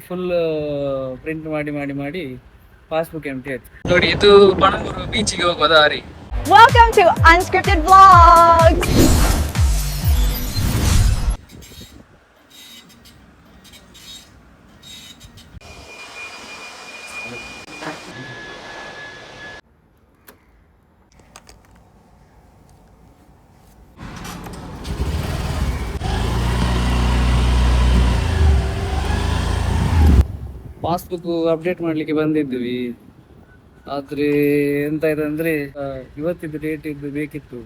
Full print ಮಾಡಿ passbook ಎಂಟಿ ಆಯ್ತು ನೋಡಿ. ಇದು ಪಣಂಬೂರು ಬೀಚಿಗೆ ಹೋಗುವ ದಾರಿ. Welcome to Unscripted Vlogs. Passbook update ಮಾಡ್ಲಿಕ್ಕೆ ಬಂದಿದ್ವಿ. ಆದ್ರೆ ಎಂತ ಇದೆ ಅಂದ್ರೆ ಇವತ್ತಿದ್ದು ಡೇಟ್ ಇದ್ದು ಬೇಕಿತ್ತು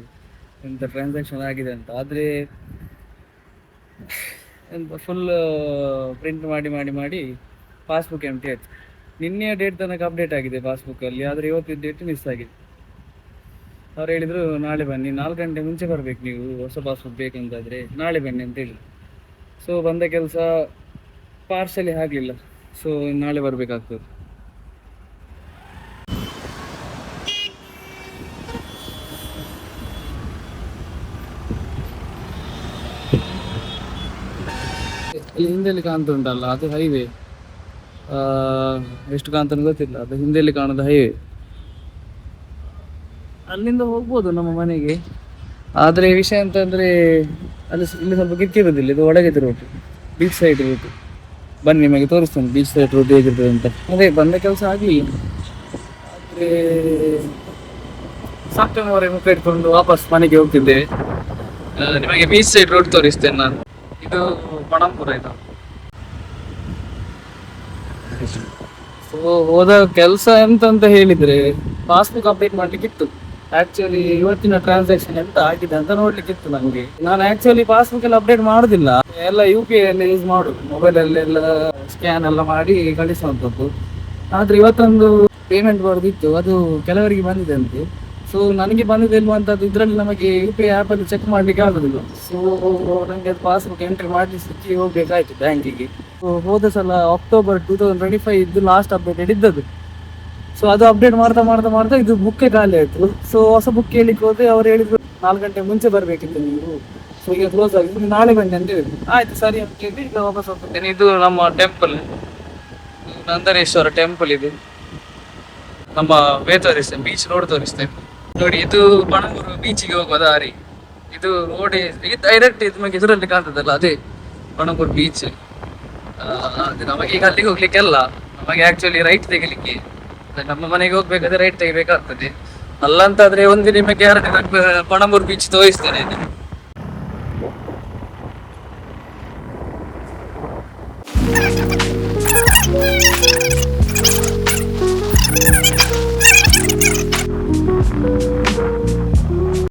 ಎಂತ ಟ್ರಾನ್ಸಾಕ್ಷನ್ ಆಗಿದೆ ಅಂತ. ಆದ್ರೆ ಎಂತ ಫುಲ್ ಪ್ರಿಂಟ್ ಮಾಡಿ ಪಾಸ್ಬುಕ್ ಎಂಟಿ ಆಯ್ತು. ನಿನ್ನೆ ಡೇಟ್ ತನಕ ಅಪ್ಡೇಟ್ ಆಗಿದೆ ಪಾಸ್ಬುಕ್ ಅಲ್ಲಿ, ಆದ್ರೆ ಇವತ್ತಿದ್ದು ಡೇಟ್ ಮಿಸ್ ಆಗಿದೆ. ಅವ್ರು ಹೇಳಿದ್ರು ನಾಳೆ ಬನ್ನಿ, 4 ಗಂಟೆ ಮುಂಚೆ ಬರ್ಬೇಕು ನೀವು ಹೊಸ ಪಾಸ್ಬುಕ್ ಬೇಕಂತಾದ್ರೆ, ನಾಳೆ ಬನ್ನಿ ಅಂತ ಹೇಳಿ. ಸೊ ಬಂದ ಕೆಲಸ ಪಾರ್ಸಲಿ ಆಗಲಿಲ್ಲ. ಸೊ ನಾಳೆ ಬರ್ಬೇಕಾಗ್ತದೆ. ಇಲ್ಲಿ ಹಿಂದೆಲ್ಲಿ ಕಾಣ್ತಾ ಉಂಟಲ್ಲ, ಅದು ಹೈವೇ. ಎಷ್ಟು ಕಾಣ್ತಾನೆ ಗೊತ್ತಿಲ್ಲ, ಅದು ಹಿಂದೆಲ್ಲಿ ಕಾಣೋದು ಹೈವೇ. ಅಲ್ಲಿಂದ ಹೋಗ್ಬೋದು ನಮ್ಮ ಮನೆಗೆ. ಆದರೆ ವಿಷಯ ಅಂತಂದ್ರೆ ಅಲ್ಲಿ ಇಲ್ಲಿ ಸ್ವಲ್ಪ ಕಿಕ್ಕಿರೋದಿಲ್ಲ, ಇದು ಒಳಗಿದೆ ರೂಟ್, ಬೀಚ್ ಸೈಡ್ ರೂಟ್. ಬನ್ನಿ ನಿಮಗೆ ತೋರಿಸ್ತೇನೆ ಬೀಚ್ ಸೈಡ್ ರೂಟ್ ಹೇಗಿರ್ತದೆ ಅಂತ. ಅದೇ ಬಂದ ಕೆಲಸ ಆಗಲಿಲ್ಲ, ಆದರೆ ಸಾಕ್ಟನವರೆಗೆ ಮುಖ ಇಟ್ಕೊಂಡು ವಾಪಸ್ ಮನೆಗೆ ಹೋಗ್ತಿದ್ದೇವೆ. ನಿಮಗೆ ಬೀಚ್ ಸೈಡ್ ರೋಡ್ ತೋರಿಸ್ತೇನೆ ನಾನು. ಇದು ಪಣಂಬೂರ. ಇದು ಹೋದ ಕೆಲಸ ಎಂತ ಹೇಳಿದ್ರೆ ಪಾಸ್ಬುಕ್ ಅಪ್ಡೇಟ್ ಮಾಡ್ಲಿಕ್ಕಿತ್ತು. ಆಕ್ಚುಲಿ ಇವತ್ತಿನ ಟ್ರಾನ್ಸಾಕ್ಷನ್ ಎಂತ ಆಗಿದೆ ಅಂತ ನೋಡ್ಲಿಕ್ಕಿತ್ತು ನಂಗೆ. ನಾನು ಆಕ್ಚುಲಿ ಪಾಸ್ಬುಕ್ ಎಲ್ಲ ಅಪ್ಡೇಟ್ ಮಾಡುದಿಲ್ಲ, ಎಲ್ಲ UPI ಎಲ್ಲ ಯೂಸ್ ಮಾಡುದು, ಮೊಬೈಲ್ ಅಲ್ಲೆಲ್ಲ ಸ್ಕ್ಯಾನ್ ಎಲ್ಲ ಮಾಡಿ ಕಳಿಸುವಂಥದ್ದು. ಆದ್ರೆ ಇವತ್ತೊಂದು ಪೇಮೆಂಟ್ ಬರೋದಿತ್ತು, ಅದು ಕೆಲವರಿಗೆ ಬಂದಿದೆ ಅಂತೆ. ಸೊ ನನಗೆ ಬಂದಿದ್ದಿಲ್ವಂಥದ್ದು ಇದರಲ್ಲಿ ನಮಗೆ UPI ಆ್ಯಪ್ ಅಲ್ಲಿ ಚೆಕ್ ಮಾಡ್ಲಿಕ್ಕೆ ಆಗುದಿಲ್ಲ. ಸೊ ನನಗೆ ಅದು ಪಾಸ್ಬುಕ್ ಎಂಟ್ರಿ ಮಾಡಿ ಹೋಗ್ಬೇಕಾಯ್ತು ಬ್ಯಾಂಕಿಗೆ. ಹೋದ ಸಲ ಅಕ್ಟೋಬರ್ 2025 ಇದ್ದು ಲಾಸ್ಟ್ ಅಪ್ಡೇಟೆಡ್ ಇದ್ದದ್ದು. ಸೊ ಅದು ಅಪ್ಡೇಟ್ ಮಾಡ್ತಾ ಇದು ಬುಕ್ಕೇ ಖಾಲಿ ಆಯ್ತು. ಸೊ ಹೊಸ ಬುಕ್ ಕೇಳಿಕ್ಕೆ ಹೋದ್ರೆ ಅವ್ರು ಹೇಳಿದ್ರು 4 ಗಂಟೆ ಮುಂಚೆ ಬರ್ಬೇಕಿತ್ತು ನೀವು. ಸೊ ಈಗ ಕ್ಲೋಸ್ ಆಗಿದೆ, ನಾಳೆ ಬನ್ನಿ ಅಂತ ಹೇಳಿದ್ರು. ಆಯ್ತು ಸರಿ ಅಂತ ಹೇಳಿ ಈಗ ವಾಪಸ್ ಹೋಗ್ತೇನೆ. ಇದು ನಮ್ಮ ಟೆಂಪಲ್, ನಂದರೇಶ್ವರ ಟೆಂಪಲ್. ಇದು ನಮ್ಮ ವೇ ತೋರಿಸ್ತೇನೆ, ಬೀಚ್ ರೋಡ್ ತೋರಿಸ್ತೇನೆ ನೋಡಿ. ಇದು ಪಣಂಬೂರು ಬೀಚಿಗೆ ಹೋಗುವ ದಾರಿ. ಇದು ರೋಡ್ ಡೈರೆಕ್ಟ್ ಇದು ನಮಗೆ ಇದರಲ್ಲಿ ಕಾಣ್ತದಲ್ಲ, ಅದೇ ಪಣಂಬೂರು ಬೀಚ್. ನಮಗೆ ಈಗ ಅಲ್ಲಿಗೆ ಹೋಗ್ಲಿಕ್ಕೆಲ್ಲ, ನಮಗೆ ಆಕ್ಚುಲಿ ರೈಟ್ ತೆಗಿಲಿಕ್ಕೆ, ನಮ್ಮ ಮನೆಗೆ ಹೋಗ್ಬೇಕಾದ್ರೆ ರೈಟ್ ತೆಗಿಬೇಕಾಗ್ತದೆ. ಅಲ್ಲಂತಾದ್ರೆ ಒಂದು ನಿಮಗೆ 2 ಪಣಂಬೂರು ಬೀಚ್ ತೋರಿಸ್ತೇನೆ.